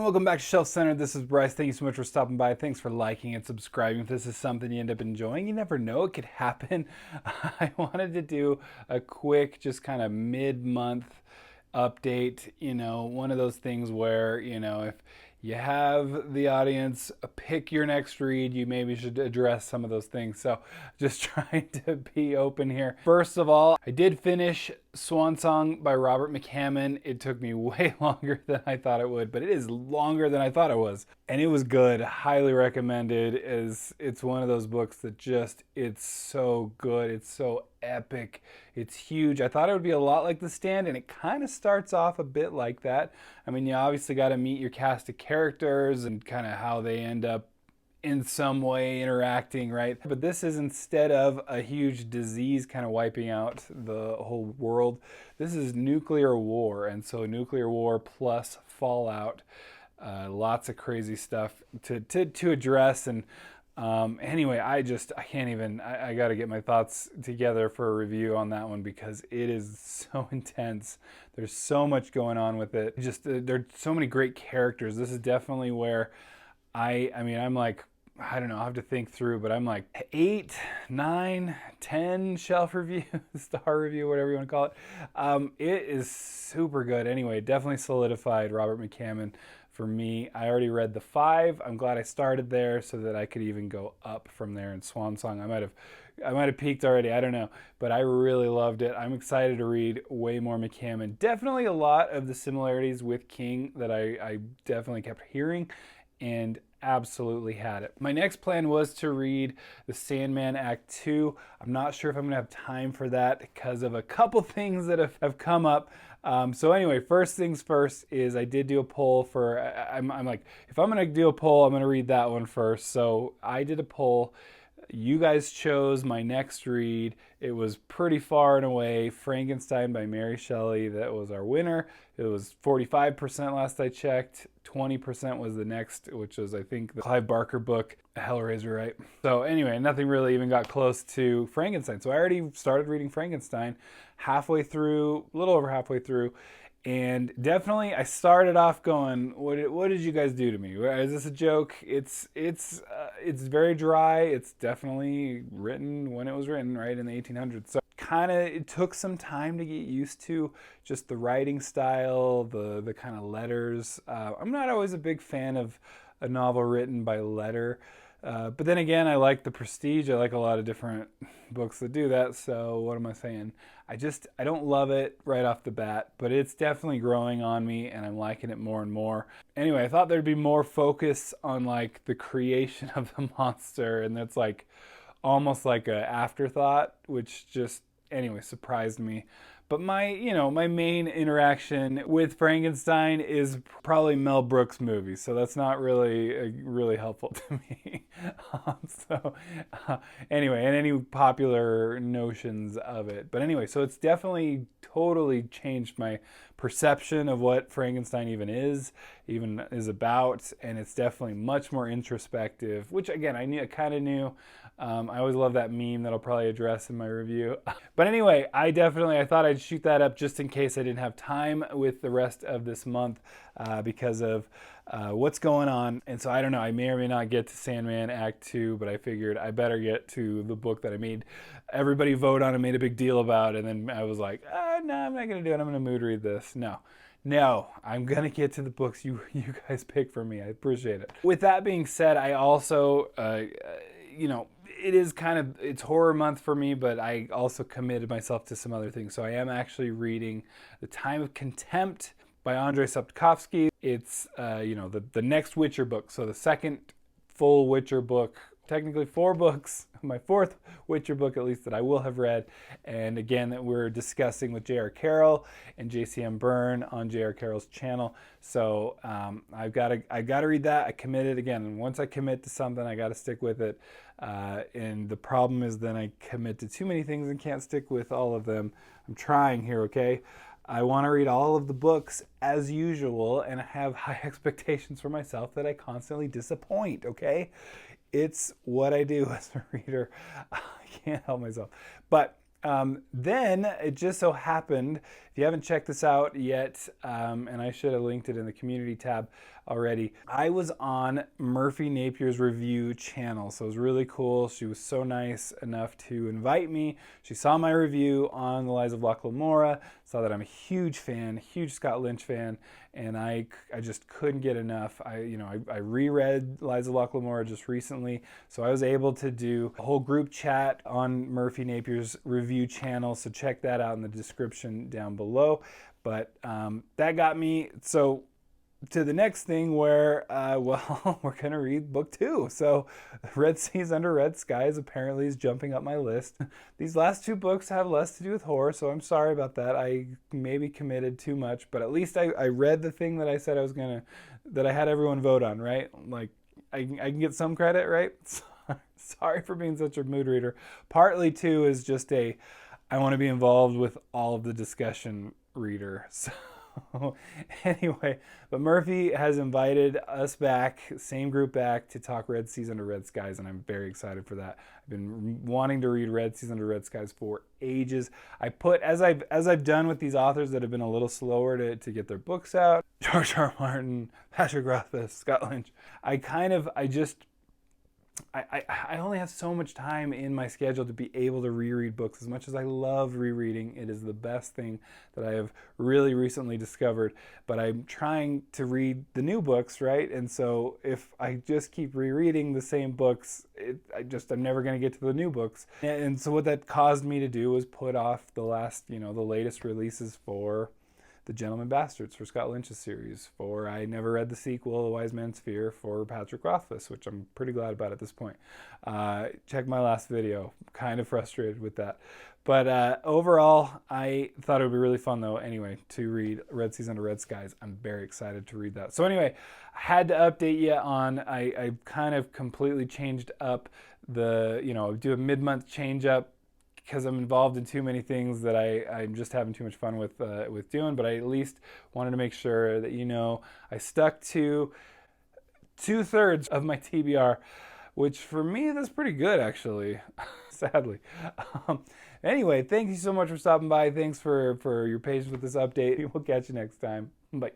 welcome back to Shelf Center. This is Bryce. Thank you so much for stopping by. Thanks for liking and subscribing. If this is something you end up enjoying, you never know, it could happen. I wanted to do a quick, just kind of mid-month update. One of those things where, if you have the audience pick your next read, you maybe should address some of those things. So just trying to be open here. First of all, I did finish Swan Song by Robert McCammon. It took me way longer than I thought it would, but it is longer than I thought it was. And it was good. Highly recommended. It's one of those books that it's so good. It's so epic. It's huge. I thought it would be a lot like The Stand, and it kind of starts off a bit like that. I mean, you obviously got to meet your cast of characters and kind of how they end up in some way interacting, right? But this is, instead of a huge disease kind of wiping out the whole world, this is nuclear war. And so nuclear war plus fallout, lots of crazy stuff to address. And anyway, I can't even, I got to get my thoughts together for a review on that one because it is so intense. There's so much going on with it. There are so many great characters. This is definitely where I'm like, I don't know, I'll have to think through, but I'm like 8, 9, 10 shelf review, star review, whatever you want to call it. It is super good. Anyway, definitely solidified Robert McCammon for me. I already read the 5. I'm glad I started there so that I could even go up from there in Swan Song. I might have peaked already, I don't know, but I really loved it. I'm excited to read way more McCammon. Definitely a lot of the similarities with King that I definitely kept hearing, and absolutely had it. My next plan was to read The Sandman Act 2. I'm not sure if I'm gonna have time for that because of a couple things that have come up. So anyway, first things first is I did do a poll for, I'm like, if I'm gonna do a poll, I'm gonna read that one first. So I did a poll. You guys chose my next read. It was pretty far and away Frankenstein by Mary Shelley. That was our winner. It was 45% last I checked. 20% was the next, which was, I think, the Clive Barker book, Hellraiser, right? So anyway, nothing really even got close to Frankenstein. So I already started reading Frankenstein halfway through, a little over halfway through. And definitely, I started off going, "What did you guys do to me? Is this a joke?" It's very dry. It's definitely written when it was written, right, in the 1800s. So it took some time to get used to just the writing style, the kind of letters. I'm not always a big fan of a novel written by letter. But then again, I like the prestige. I like a lot of different books that do that. So what am I saying? I don't love it right off the bat, but it's definitely growing on me and I'm liking it more and more. Anyway, I thought there'd be more focus on like the creation of the monster, and that's like almost like a afterthought, which just anyway surprised me. But my main interaction with Frankenstein is probably Mel Brooks' movie, so that's not really helpful to me. Anyway, and any popular notions of it. But anyway, so it's definitely totally changed my perception of what Frankenstein even is about, and it's definitely much more introspective, which again, I kind of knew. I always love that meme that I'll probably address in my review. But anyway, I thought I'd shoot that up just in case I didn't have time with the rest of this month because of what's going on. And so I don't know, I may or may not get to Sandman Act 2, but I figured I better get to the book that I made everybody vote on and made a big deal about. And then I was like, no, I'm not going to do it. I'm going to mood read this. No, I'm going to get to the books you guys pick for me. I appreciate it. With that being said, I also, it's horror month for me, but I also committed myself to some other things. So I am actually reading The Time of Contempt by Andrzej Sapkowski. It's, the next Witcher book. So the second full Witcher book, technically 4 books, my 4th Witcher book at least that I will have read. And again, that we're discussing with J.R. Carroll and JCM Byrne on J.R. Carroll's channel. So I've got to read that. I committed again. And once I commit to something, I got to stick with it. And the problem is then I commit to too many things and can't stick with all of them. I'm trying here, okay? I want to read all of the books as usual, and I have high expectations for myself that I constantly disappoint, okay? It's what I do as a reader. I can't help myself. But then it just so happened, if you haven't checked this out yet, and I should have linked it in the community tab, already. I was on Murphy Napier's review channel, so it was really cool. She was so nice enough to invite me. She saw my review on The Lies of Locke Lamora, saw that I'm a huge fan, huge Scott Lynch fan, and I just couldn't get enough. I reread Lies of Locke Lamora just recently, so I was able to do a whole group chat on Murphy Napier's review channel, so check that out in the description down below. But that got me so to the next thing where, well, we're going to read book 2. So Red Seas Under Red Skies apparently is jumping up my list. These last 2 books have less to do with horror, so I'm sorry about that. I maybe committed too much, but at least I read the thing that I said I was going to, that I had everyone vote on, right? Like, I can get some credit, right? Sorry for being such a mood reader. Partly, too, is just I want to be involved with all of the discussion reader. So anyway, but Murphy has invited us back, same group back, to talk Red Seas Under Red Skies, and I'm very excited for that. I've been wanting to read Red Seas Under Red Skies for ages. I put, as I've done with these authors that have been a little slower to get their books out, George R. R. Martin, Patrick Rothfuss, Scott Lynch, I only have so much time in my schedule to be able to reread books. As much as I love rereading, it is the best thing that I have really recently discovered. But I'm trying to read the new books, right? And so if I just keep rereading the same books, I'm never going to get to the new books. And so what that caused me to do was put off the latest releases for The Gentleman Bastards for Scott Lynch's series, for I never read the sequel, The Wise Man's Fear, for Patrick Rothfuss, which I'm pretty glad about at this point. Check my last video. Kind of frustrated with that. But overall, I thought it would be really fun, though, anyway, to read Red Seas Under Red Skies. I'm very excited to read that. So anyway, I had to update you on, I kind of completely changed up do a mid-month change up, because I'm involved in too many things that I'm just having too much fun with doing. But I at least wanted to make sure that I stuck to 2/3 of my TBR, which for me that's pretty good actually, sadly. Anyway, thank you so much for stopping by. Thanks for your patience with this update. We'll catch you next time. Bye.